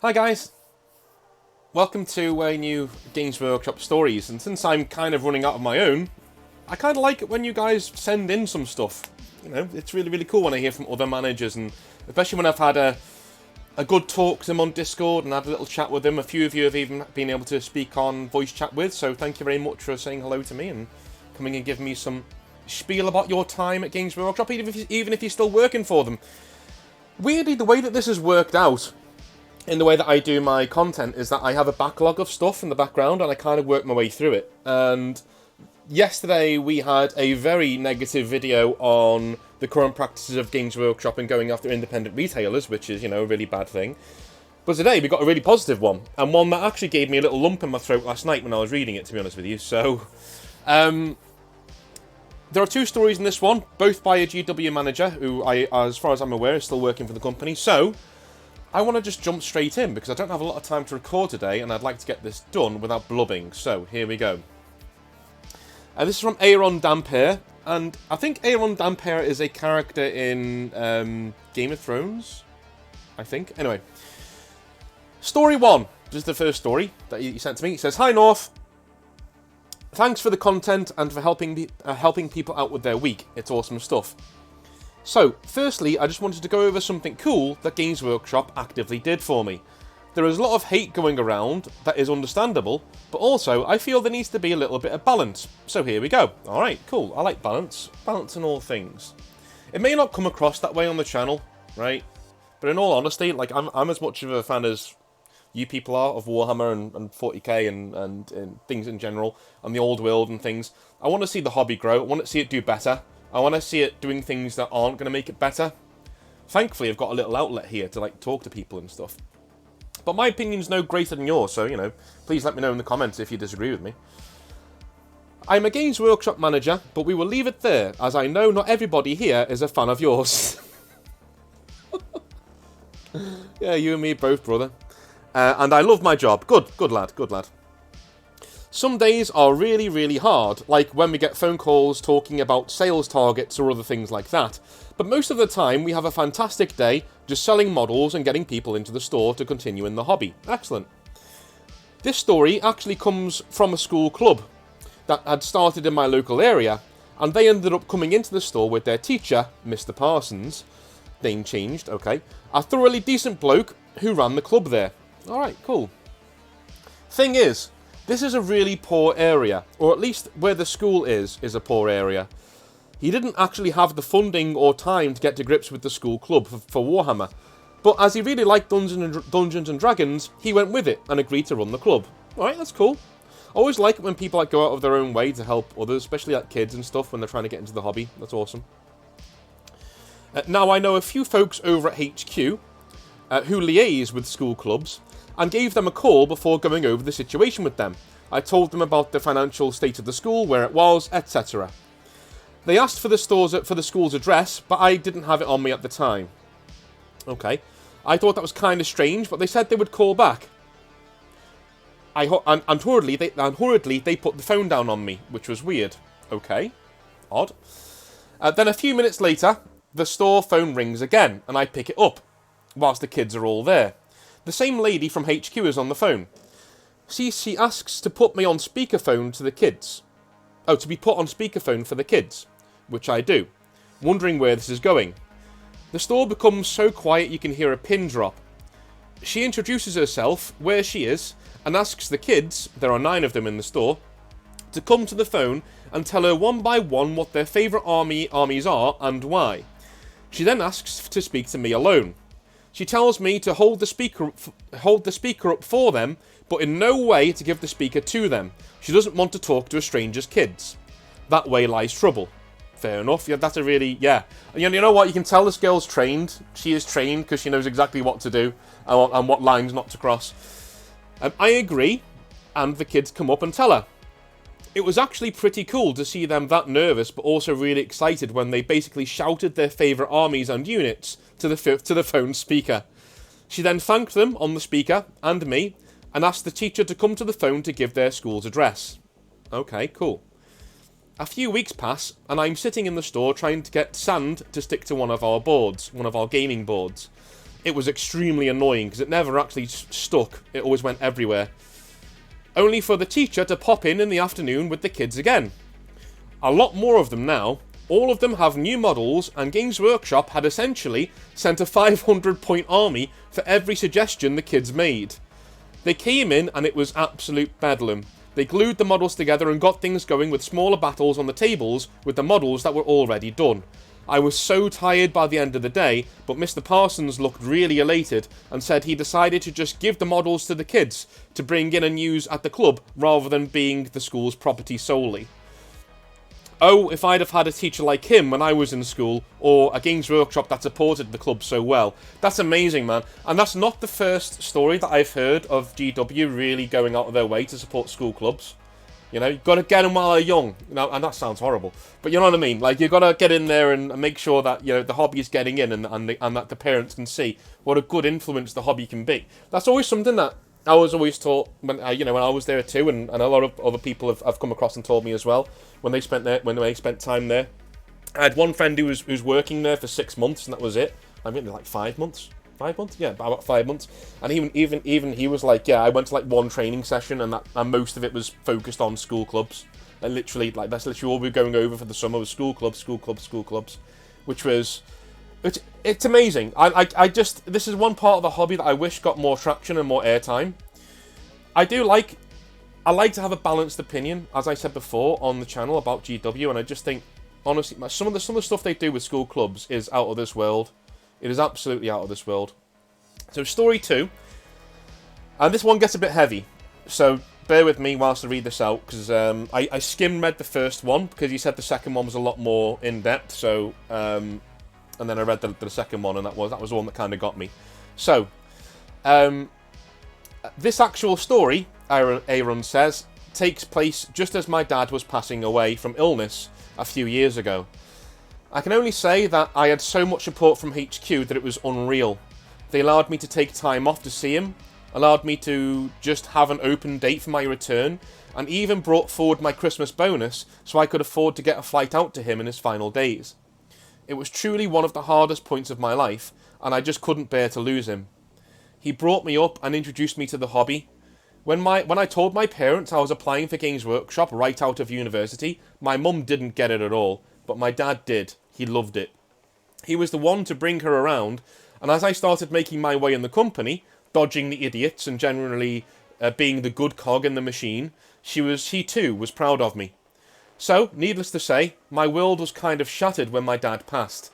Hi guys, welcome to a new Games Workshop stories, and since I'm kind of running out of my own, I kind of like it when you guys send in some stuff. You know, it's really cool when I hear from other managers, and especially when I've had a good talk to them on Discord and had a little chat with them. A few of you have even been able to speak on voice chat with, so thank you very much for saying hello to me and coming and giving me some spiel about your time at Games Workshop, even if you're still working for them. Weirdly, the way that this has worked out, in the way that I do my content, is that I have a backlog of stuff in the background and I kind of work my way through it. And yesterday we had a very negative video on the current practices of Games Workshop and going after independent retailers, which is, you know, a really bad thing. But today we got a really positive one, and one that actually gave me a little lump in my throat last night when I was reading it, to be honest with you. So, there are two stories in this one, both by a GW manager, who, as far as I'm aware, is still working for the company. So I want to just jump straight in, because I don't have a lot of time to record today, and I'd like to get this done without blubbing. So, here we go. This is from Aeron Dampere, and I think Aeron Dampere is a character in Game of Thrones, I think. Anyway, story 1. This is the first story that he sent to me. He says, "Hi North, thanks for the content and for helping people out with their week. It's awesome stuff. So, firstly, I just wanted to go over something cool that Games Workshop actively did for me. There is a lot of hate going around, that is understandable, but also I feel there needs to be a little bit of balance. So here we go. Alright, cool. I like balance. Balance in all things. It may not come across that way on the channel, right? But in all honesty, like I'm as much of a fan as you people are of Warhammer and 40k and things in general, and the old world and things. I want to see the hobby grow. I want to see it do better. I want to see it doing things that aren't going to make it better. Thankfully, I've got a little outlet here to like talk to people and stuff. But my opinion's no greater than yours, so, you know, please let me know in the comments if you disagree with me. I'm a Games Workshop manager, but we will leave it there, as I know not everybody here is a fan of yours." Yeah, you and me both, brother. "And I love my job. Good lad, good lad. Some days are really hard, like when we get phone calls talking about sales targets or other things like that. But most of the time, we have a fantastic day just selling models and getting people into the store to continue in the hobby. Excellent. This story actually comes from a school club that had started in my local area, and they ended up coming into the store with their teacher, Mr. Parsons, name changed, okay, a thoroughly decent bloke who ran the club there. Alright, cool. Thing is, this is a really poor area, or at least where the school is a poor area. He didn't actually have the funding or time to get to grips with the school club for Warhammer, but as he really liked Dungeons and Dragons, he went with it and agreed to run the club. Alright, that's cool. Always like it when people like go out of their own way to help others, especially like kids and stuff when they're trying to get into the hobby. That's awesome. Now I know a few folks over at HQ who liaise with school clubs, and gave them a call before going over the situation with them. I told them about the financial state of the school, where it was, etc. They asked for the school's address, but I didn't have it on me at the time. Okay. I thought that was kind of strange, but they said they would call back. And hurriedly, they put the phone down on me, which was weird. Okay. Odd. Then a few minutes later, the store phone rings again, and I pick it up, whilst the kids are all there. The same lady from HQ is on the phone. She asks to put me on speakerphone to the kids. Oh, to be put on speakerphone for the kids, which I do, wondering where this is going. The store becomes so quiet you can hear a pin drop. She introduces herself, where she is, and asks the kids, there are 9 of them in the store, to come to the phone and tell her one by one what their favourite armies are and why. She then asks to speak to me alone. She tells me to hold the speaker up for them, but in no way to give the speaker to them. She doesn't want to talk to a stranger's kids. That way lies trouble. Fair enough. Yeah, that's a really, yeah. And you know what? You can tell this girl's trained. She is trained because she knows exactly what to do and what lines not to cross. I agree, and the kids come up and tell her. It was actually pretty cool to see them that nervous, but also really excited when they basically shouted their favourite armies and units to the phone speaker. She then thanked them on the speaker, and me, and asked the teacher to come to the phone to give their school's address. Okay, cool. A few weeks pass, and I'm sitting in the store trying to get sand to stick to one of our boards, one of our gaming boards. it was extremely annoying because it never actually stuck. It always went everywhere. Only for the teacher to pop in the afternoon with the kids again. A lot more of them now. All of them have new models, and Games Workshop had essentially sent a 500-point army for every suggestion the kids made. They came in and it was absolute bedlam. They glued the models together and got things going with smaller battles on the tables with the models that were already done. I was so tired by the end of the day, but Mr. Parsons looked really elated and said he decided to just give the models to the kids to bring in and use at the club rather than being the school's property solely. Oh, if I'd have had a teacher like him when I was in school, or a Games Workshop that supported the club so well. That's amazing, man. And that's not the first story that I've heard of GW really going out of their way to support school clubs. You know, you've got to get them while they're young. You know, and that sounds horrible, but you know what I mean. Like, you've got to get in there and make sure that, you know, the hobby is getting in, and that the parents can see what a good influence the hobby can be. That's always something that I was always taught when when I was there too, and a lot of other people have come across and told me as well when they spent time there. I had one friend who was working there for 6 months, and that was it. I mean, like 5 months. 5 months? Yeah, about 5 months. And even he was like, yeah, I went to like one training session, and most of it was focused on school clubs. And literally, like, that's literally all we were going over for the summer was school clubs, which was, it's amazing. I just, this is one part of the hobby that I wish got more traction and more airtime. I like to have a balanced opinion, as I said before on the channel about GW, and I just think, honestly, some of the stuff they do with school clubs is out of this world. It is absolutely out of this world. So, story 2. And this one gets a bit heavy. So, bear with me whilst I read this out, because I skim-read the first one, because he said the second one was a lot more in-depth, so, and then I read the second one, and that was the one that kind of got me. So, this actual story, Aaron says, takes place just as my dad was passing away from illness a few years ago. I can only say that I had so much support from HQ that it was unreal. They allowed me to take time off to see him, allowed me to just have an open date for my return, and even brought forward my Christmas bonus so I could afford to get a flight out to him in his final days. It was truly one of the hardest points of my life, and I just couldn't bear to lose him. He brought me up and introduced me to the hobby. When I told my parents I was applying for Games Workshop right out of university, my mum didn't get it at all, but my dad did. He loved it. He was the one to bring her around, and as I started making my way in the company, dodging the idiots and generally being the good cog in the machine, he too was proud of me. So, needless to say, my world was kind of shattered when my dad passed.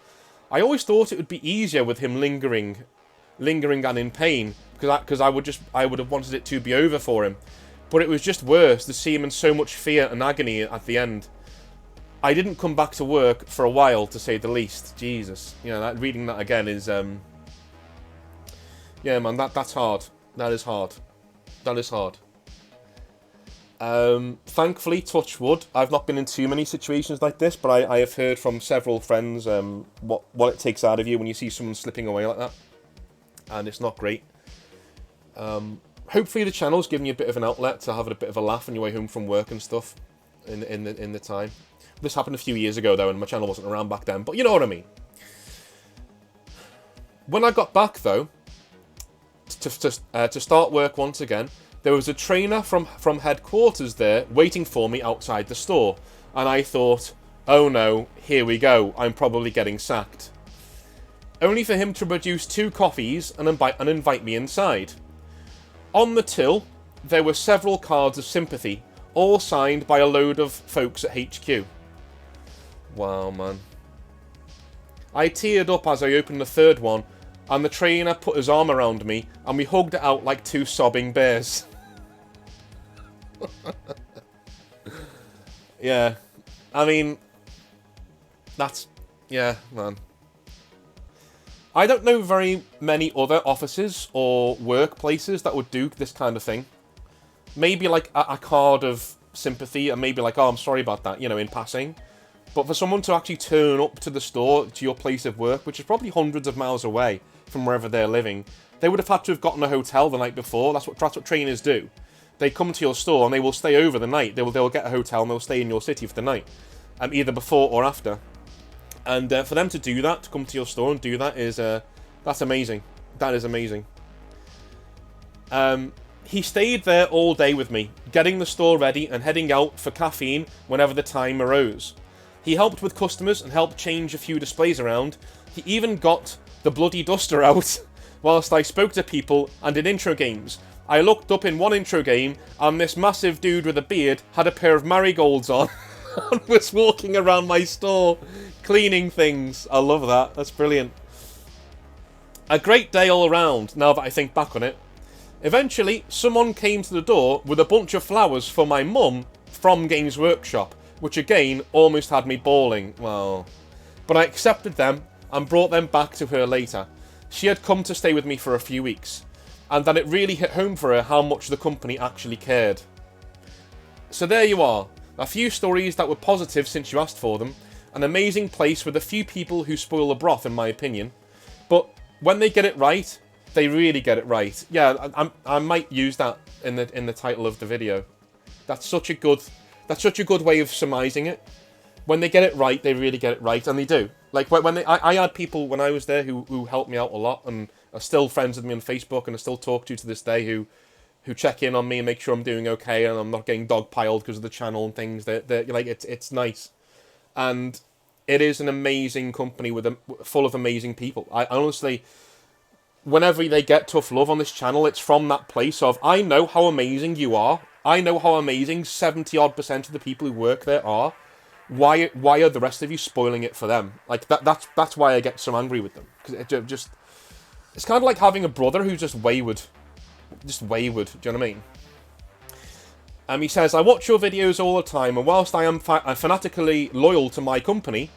I always thought it would be easier with him lingering and in pain, because I would have wanted it to be over for him. But it was just worse to see him in so much fear and agony at the end. I didn't come back to work for a while, to say the least. Jesus, you know, reading that again is yeah, man, that's hard. That is hard. That is hard. Thankfully, touch wood, I've not been in too many situations like this, but I have heard from several friends what it takes out of you when you see someone slipping away like that, and it's not great. Hopefully the channel's giving you a bit of an outlet to have a bit of a laugh on your way home from work and stuff in the time. This happened a few years ago though, and my channel wasn't around back then, but you know what I mean. When I got back though, to start work once again, there was a trainer from headquarters there waiting for me outside the store, and I thought, oh no, here we go, I'm probably getting sacked. Only for him to produce 2 coffees and invite me inside. On the till, there were several cards of sympathy, all signed by a load of folks at HQ. Wow, man. I teared up as I opened the 3rd one, and the trainer put his arm around me, and we hugged it out like 2 sobbing bears. Yeah, I mean, yeah, man. I don't know very many other offices or workplaces that would do this kind of thing. Maybe like a card of sympathy, and maybe like, oh, I'm sorry about that, you know, in passing. But for someone to actually turn up to the store, to your place of work, which is probably hundreds of miles away from wherever they're living, they would have had to have gotten a hotel the night before. That's what trainers do. They come to your store and they will stay over the night. They'll get a hotel and they'll stay in your city for the night, either before or after. And for them to do that, to come to your store and do that, is that's amazing. That is amazing. He stayed there all day with me, getting the store ready and heading out for caffeine whenever the time arose. He helped with customers and helped change a few displays around. He even got the bloody duster out whilst I spoke to people and did intro games. I looked up in one intro game and this massive dude with a beard had a pair of marigolds on and was walking around my store cleaning things. I love that. That's brilliant. A great day all around, now that I think back on it. Eventually, someone came to the door with a bunch of flowers for my mum from Games Workshop, which again almost had me bawling. Well, but I accepted them and brought them back to her later. She had come to stay with me for a few weeks, and that it really hit home for her how much the company actually cared. So there you are, a few stories that were positive since you asked for them, an amazing place with a few people who spoil the broth in my opinion, but when they get it right, they really get it right. Yeah, I might use that in the title of the video. That's such a good way of surmising it. When they get it right, they really get it right, and they do. Like I had people when I was there who helped me out a lot and are still friends with me on Facebook and I still talk to this day who check in on me and make sure I'm doing okay and I'm not getting dogpiled because of the channel and things. They're like it's nice, and it is an amazing company full of amazing people. I honestly, whenever they get tough love on this channel, it's from that place of I know how amazing you are. I know how amazing 70-odd% of the people who work there are. Why are the rest of you spoiling it for them? Like that's why I get so angry with them, because it's kind of like having a brother who's just wayward. Do you know what I mean? He says, I watch your videos all the time, and whilst I am fanatically loyal to my company,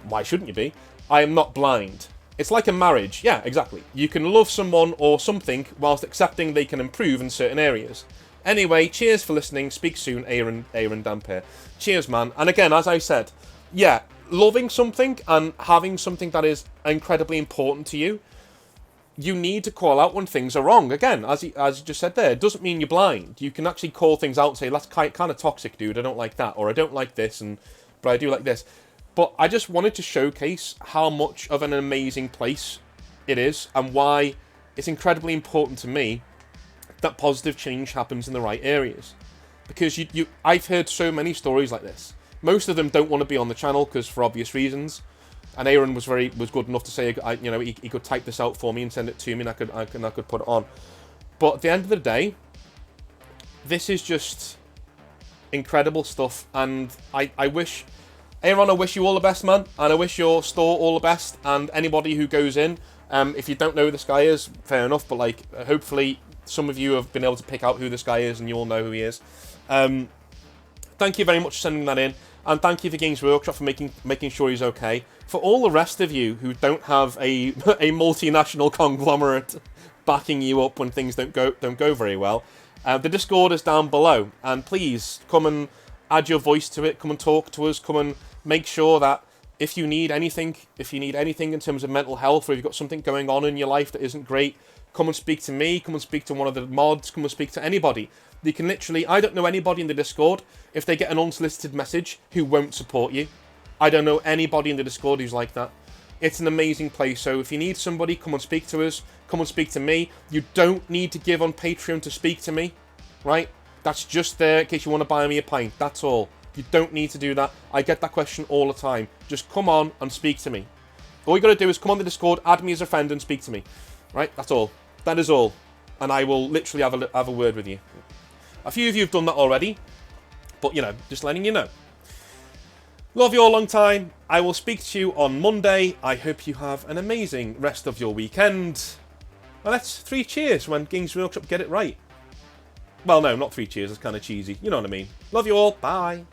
why shouldn't you be? I am not blind. It's like a marriage. Yeah, exactly. You can love someone or something whilst accepting they can improve in certain areas. Anyway, cheers for listening. Speak soon, Aaron Dampier. Cheers, man. And again, as I said, yeah, loving something and having something that is incredibly important to you, you need to call out when things are wrong. Again, as you just said there, it doesn't mean you're blind. You can actually call things out and say, that's kind of toxic, dude. I don't like that. Or I don't like this, but I do like this. But I just wanted to showcase how much of an amazing place it is and why it's incredibly important to me that positive change happens in the right areas. Because I've heard so many stories like this. Most of them don't want to be on the channel because for obvious reasons. And Aaron was good enough to say, he could type this out for me and send it to me, and I could put it on. But at the end of the day, this is just incredible stuff. And I wish, Aaron, I wish you all the best, man. And I wish your store all the best. And anybody who goes in, if you don't know who this guy is, fair enough. But like, hopefully some of you have been able to pick out who this guy is and you all know who he is. Thank you very much for sending that in. And thank you for Games Workshop for making sure he's okay. For all the rest of you who don't have a multinational conglomerate backing you up when things don't go very well, the Discord is down below. And please come and add your voice to it. Come and talk to us. Come and make sure that if you need anything in terms of mental health, or if you've got something going on in your life that isn't great, come and speak to me. Come and speak to one of the mods. Come and speak to anybody. You can literally, I don't know anybody in the Discord, if they get an unsolicited message, who won't support you. I don't know anybody in the Discord who's like that. It's an amazing place, so if you need somebody, come and speak to us. Come and speak to me. You don't need to give on Patreon to speak to me, right? That's just there in case you want to buy me a pint, that's all. You don't need to do that. I get that question all the time. Just come on and speak to me. All you got to do is come on the Discord, add me as a friend and speak to me. Right? That's all. That is all. And I will literally have a word with you. A few of you have done that already, but, just letting you know. Love you all long time. I will speak to you on Monday. I hope you have an amazing rest of your weekend. And that's 3 cheers when Games Workshop get it right. Well, no, not 3 cheers. It's kind of cheesy. You know what I mean. Love you all. Bye.